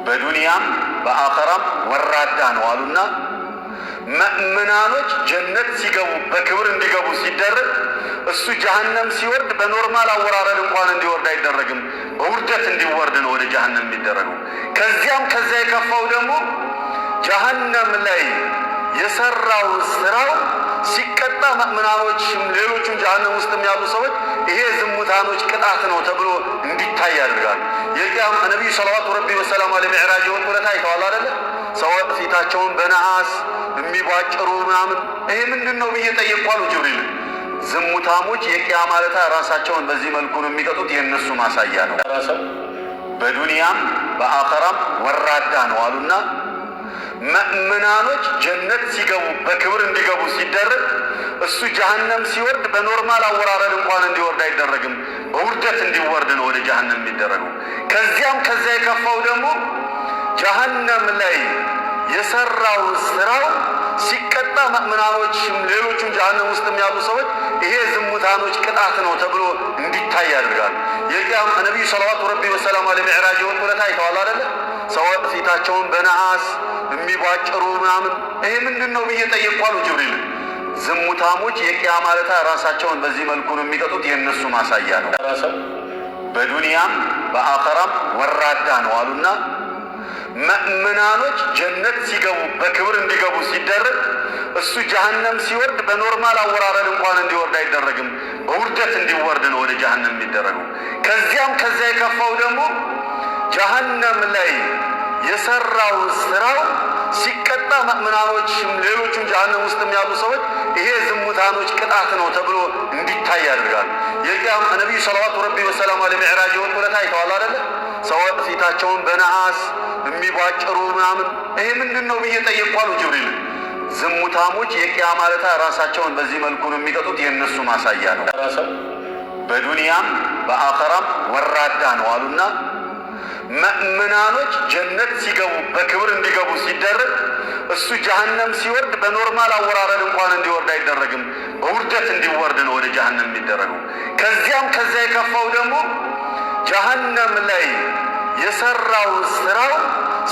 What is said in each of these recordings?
በዱንያም በአኸራም ወራዳ ነው አሉና ሙእሚናኖች ጀነት ሲገቡ በክብር እንዲገቡ ሲደረግ እሱ ጀሃነም ሲወርድ በኖርማል አወራረድ እንኳን እንዲወርድ አይደረግም። በውርደት እንዲወርድ ነው ወደ ጀሃነም የሚደረገው። ከዚያም ከዚያ የከፋው ደግሞ ጀሃነም ላይ የሰራው ስራው ሲቀጣ ሙእሚናኖችም ሌሎቹም ጀሃነም ውስጥም ያሉ ሰዎች ይሄ ዝሙታኖች ቅጣት ነው ተብሎ እንዲታይ ያደርጋል። የቂያም ነብዩ ሰለላሁ ዐለይሂ ወሰለም አለ ሚዕራጅ ወጥቶለታ አይተዋል አይደለ? ሰው ፊታቸውን በነሐስ የሚቧጭሩ ምናምን ይሄ ምንድነው ብዬ ጠየቅኳሉ ጅብሪል። ዝሙታሞች የቂያም ማለታ ራሳቸውን በዚህ መልኩ ነው የሚቀጡት። የነሱ ማሳያ ነው። በዱንያም በአኸራም ወራዳ ነው አሉና ሙእሚናኖች ጀነት ሲገቡ በክብር እንዲገቡ ሲደረግ እሱ ጀሃነም ሲወርድ በኖርማል አወራረድ እንኳን እንዲወርድ አይደረግም። በውርደት እንዲወርድ ነው ወደ ጀሃነም የሚደረገው። ከዚያም ከዚያ የከፋው ደግሞ ጀሃነም ላይ የሰራው ስራው ሲቀጣ ሙእሚናኖችም ሌሎቹም ጀሃነም ውስጥም ያሉ ሰዎች ይሄ ዝሙታኖች ቅጣት ነው ተብሎ እንዲታይ ያደርጋል። የቂያም ነብዩ ሰለላሁ ዐለይሂ ወሰለም አለ ሚዕራጅ ወጥቶለታ አይተዋል አይደለ? ሰው ፊታቸውን በነሐስ የሚቧጭሩ ምናምን ይሄ ምንድነው ብዬ ጠየቅኳሉ ጅብሪል። ዝሙታሞች የቂያም ማለታ ራሳቸውን በዚህ መልኩ ነው የሚቀጡት። የነሱ ማሳያ ነው። በዱንያም በአኸራም ወራዳ ነው አሉና ሙእሚናኖች ጀነት ሲገቡ በክብር እንዲገቡ ሲደረግ እሱ ጀሃነም ሲወርድ በኖርማል አወራረድ እንኳን እንዲወርድ አይደረግም። በውርደት እንዲወርድ ነው ወደ ጀሃነም የሚደረገው። ከዚያም ከዚያ የከፋው ደግሞ ጀሃነም ላይ የሰራው ስራው ሲቀጣ ሙእሚናኖችም ሌሎቹም ጀሃነም ውስጥም ያሉ ሰዎች ይሄ ዝሙታኖች ቅጣት ነው ተብሎ እንዲታይ ያደርጋል። የቂያም ነብዩ ሰለላሁ ዐለይሂ ወሰለም አለ ሚዕራጅ ወጥቶለታ አይተዋል አይደለ? ሰው ፊታቸውን በነሐስ የሚቧጭሩ ምናምን ይሄ ምንድነው ብዬ ጠየቅኳሉ ጅብሪል። ዝሙታሞች የቂያም ማለታ ራሳቸውን በዚህ መልኩ ነው የሚቀጡት። የነሱ ማሳያ ነው። በዱንያም በአኸራም ወራዳ ነው አሉና ሙእሚናኖች ጀነት ሲገቡ በክብር እንዲገቡ ሲደረግ እሱ ጀሃነም ሲወርድ በኖርማል አወራረድ እንኳን እንዲወርድ አይደረግም። በውርደት እንዲወርድ ነው ወደ ጀሃነም የሚደረገው። ከዚያም ከዚያ የከፋው ደግሞ ጀሃነም ላይ የሰራው ስራው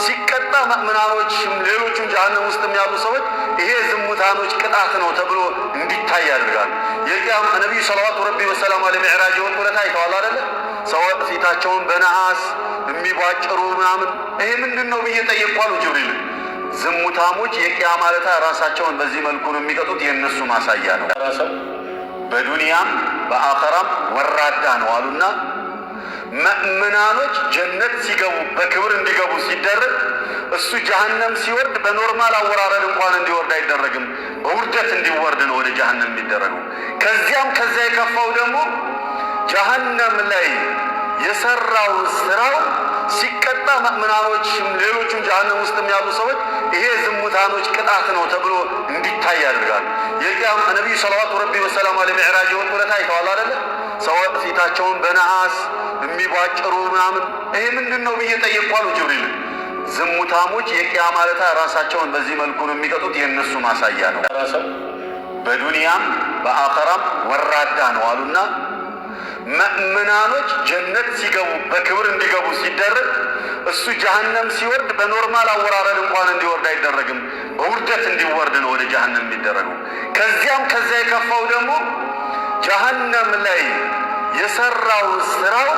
ሲቀጣ ሙእሚናኖችም ሌሎቹም ጀሃነም ውስጥም ያሉ ሰዎች ይሄ ዝሙታኖች ቅጣት ነው ተብሎ እንዲታይ ያደርጋል። የቂያም ነብዩ ሰለላሁ ዐለይሂ ወሰለም አለ ሚዕራጅ ወጥቶለታ አይተዋል አይደለ? ሰው ፊታቸውን በነሐስ የሚቧጭሩ ምናምን ይሄ ምንድነው ብዬ ጠየቅኳሉ ጅብሪል። ዝሙታሞች የቂያም ማለታ ራሳቸውን በዚህ መልኩ ነው የሚቀጡት። የነሱ ማሳያ ነው። በዱንያም በአኸራም ወራዳ ነው አሉና ሙእሚናኖች ጀነት ሲገቡ በክብር እንዲገቡ ሲደረግ እሱ ጀሃነም ሲወርድ በኖርማል አወራረድ እንኳን እንዲወርድ አይደረግም። በውርደት እንዲወርድ ነው ወደ ጀሃነም የሚደረገው። ከዚያም ከዚያ የከፋው ደግሞ ጀሃነም ላይ የሰራው ስራው ሲቀጣ ሙእሚናኖችም ሌሎቹም ጀሃነም ውስጥም ያሉ ሰዎች ይሄ ዝሙታኖች ቅጣት ነው ተብሎ እንዲታይ ያደርጋል። የቂያም ነብዩ ሰለላሁ ዐለይሂ ወሰለም አለ ሚዕራጅ ወጥቶለታ አይተዋል አይደለ? ሰው ፊታቸውን በነሐስ የሚቧጭሩ ምናምን ይሄ ምንድነው ብዬ ጠየቅኳሉ ጅብሪል። ዝሙታሞች የቂያም ማለታ ራሳቸውን በዚህ መልኩ ነው የሚቀጡት። የነሱ ማሳያ ነው። በዱንያም በአኸራም ወራዳ ነው አሉና ሙእሚናኖች ጀነት ሲገቡ በክብር እንዲገቡ ሲደረግ እሱ ጀሃነም ሲወርድ በኖርማል አወራረድ እንኳን እንዲወርድ አይደረግም። በውርደት እንዲወርድ ነው ወደ ጀሃነም የሚደረገው። ከዚያም ከዚያ የከፋው ደግሞ ጀሃነም ላይ የሰራው ስራው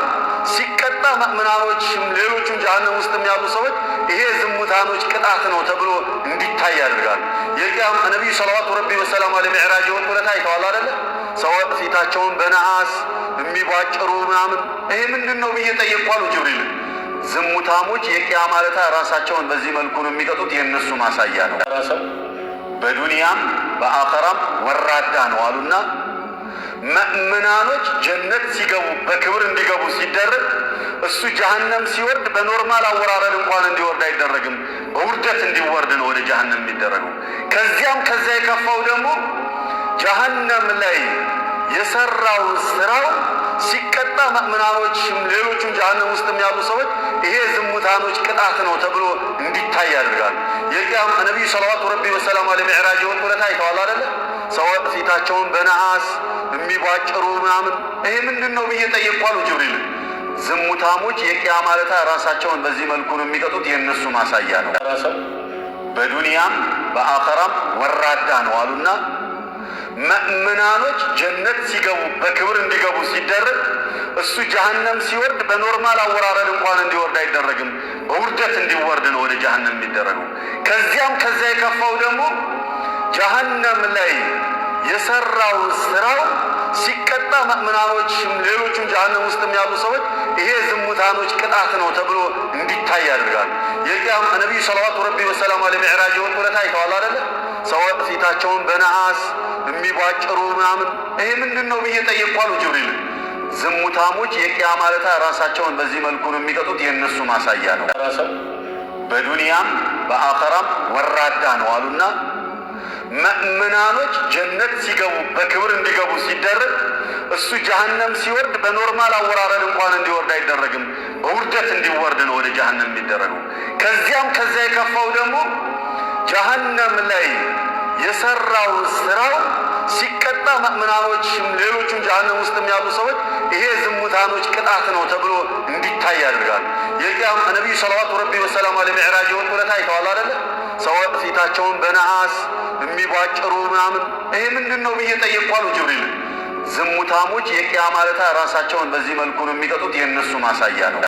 ሲቀጣ ሙእሚናኖችም ሌሎቹም ጀሃነም ውስጥም ያሉ ሰዎች ይሄ ዝሙታኖች ቅጣት ነው ተብሎ እንዲታይ ያደርጋል። የቂያም ነብዩ ሰለላሁ ዐለይሂ ወሰለም አለ ሚዕራጅ ወጥቶለታ አይተዋል አይደለ? ሰው ፊታቸውን በነሐስ የሚቧጭሩ ምናምን ይሄ ምንድነው ብዬ ጠየቅኳሉ ጅብሪል። ዝሙታሞች የቂያም ማለታ ራሳቸውን በዚህ መልኩ ነው የሚቀጡት። የነሱ ማሳያ ነው። በዱንያም በአኸራም ወራዳ ነው አሉና ሙእሚናኖች ጀነት ሲገቡ በክብር እንዲገቡ ሲደረግ እሱ ጀሃነም ሲወርድ በኖርማል አወራረድ እንኳን እንዲወርድ አይደረግም። በውርደት እንዲወርድ ነው ወደ ጀሃነም የሚደረገው። ከዚያም ከዚያ የከፋው ደግሞ ጀሃነም ላይ የሰራው ስራው ሲቀጣ ሙእሚናኖችም ሌሎቹም ጀሃነም ውስጥም ያሉ ሰዎች ይሄ ዝሙታኖች ቅጣት ነው ተብሎ እንዲታይ ያደርጋል። የቂያም ነብዩ ሰለላሁ ዐለይሂ ወሰለም አለ ሚዕራጅ ወጥቶለታ አይተዋል አይደለ? ሰው ፊታቸውን በነሐስ የሚቧጭሩ ምናምን ይሄ ምንድነው ብዬ ጠየቅኳሉ ጅብሪል። ዝሙታሞች የቂያማ ዕለት ራሳቸውን በዚህ መልኩ ነው የሚቀጡት። የእነሱ ማሳያ ነው። በዱንያም በአኸራም ወራዳ ነው አሉና ሙእሚናኖች ጀነት ሲገቡ በክብር እንዲገቡ ሲደረግ እሱ ጀሃነም ሲወርድ በኖርማል አወራረድ እንኳን እንዲወርድ አይደረግም። በውርደት እንዲወርድ ነው ወደ ጀሃነም የሚደረገው። ከዚያም ከዚያ የከፋው ደግሞ ጀሃነም ላይ የሰራው ስራው ሲቀጣ ሙእሚናኖችም ሌሎቹም ጀሃነም ውስጥም ያሉ ሰዎች ይሄ ዝሙታኖች ቅጣት ነው ተብሎ እንዲታይ ያደርጋል። የቂያማ ነብዩ ሰለላሁ ዐለይሂ ወሰለም ሚዕራጅ የወጡ ዕለት አይተዋል አይደለ? ሰዎች ፊታቸውን በነሐስ የሚቧጭሩ ምናምን ይሄ ምንድነው ብዬ ጠየቅኳሉ ጅብሪል። ዝሙታሞች የቂያማ ዕለት ራሳቸውን በዚህ መልኩ ነው የሚቀጡት። የእነሱ ማሳያ ነው። በዱንያም በአኸራም ወራዳ ነው አሉና ሙእሚናኖች ጀነት ሲገቡ በክብር እንዲገቡ ሲደረግ እሱ ጀሃነም ሲወርድ በኖርማል አወራረድ እንኳን እንዲወርድ አይደረግም። በውርደት እንዲወርድ ነው ወደ ጀሃነም የሚደረገው። ከዚያም ከዚያ የከፋው ደግሞ ጀሃነም ላይ የሰራው ስራው ሲቀጣ ሙእሚናኖችም ሌሎቹም ጀሃነም ውስጥም ያሉ ሰዎች ይሄ ዝሙታኖች ቅጣት ነው ተብሎ እንዲታይ ያደርጋል። የቂያማ ነብዩ ሰለላሁ ዐለይሂ ወሰለም ሚዕራጅ የወጡ ዕለት አይተዋል አይደለ? ሰዎች ፊታቸውን በነሐስ የሚቧጭሩ ምናምን ይሄ ምንድነው ብዬ ጠየቅኳሉ ጅብሪል። ዝሙታሞች የቂያማ ዕለት ራሳቸውን በዚህ መልኩ ነው የሚቀጡት። የእነሱ ማሳያ ነው።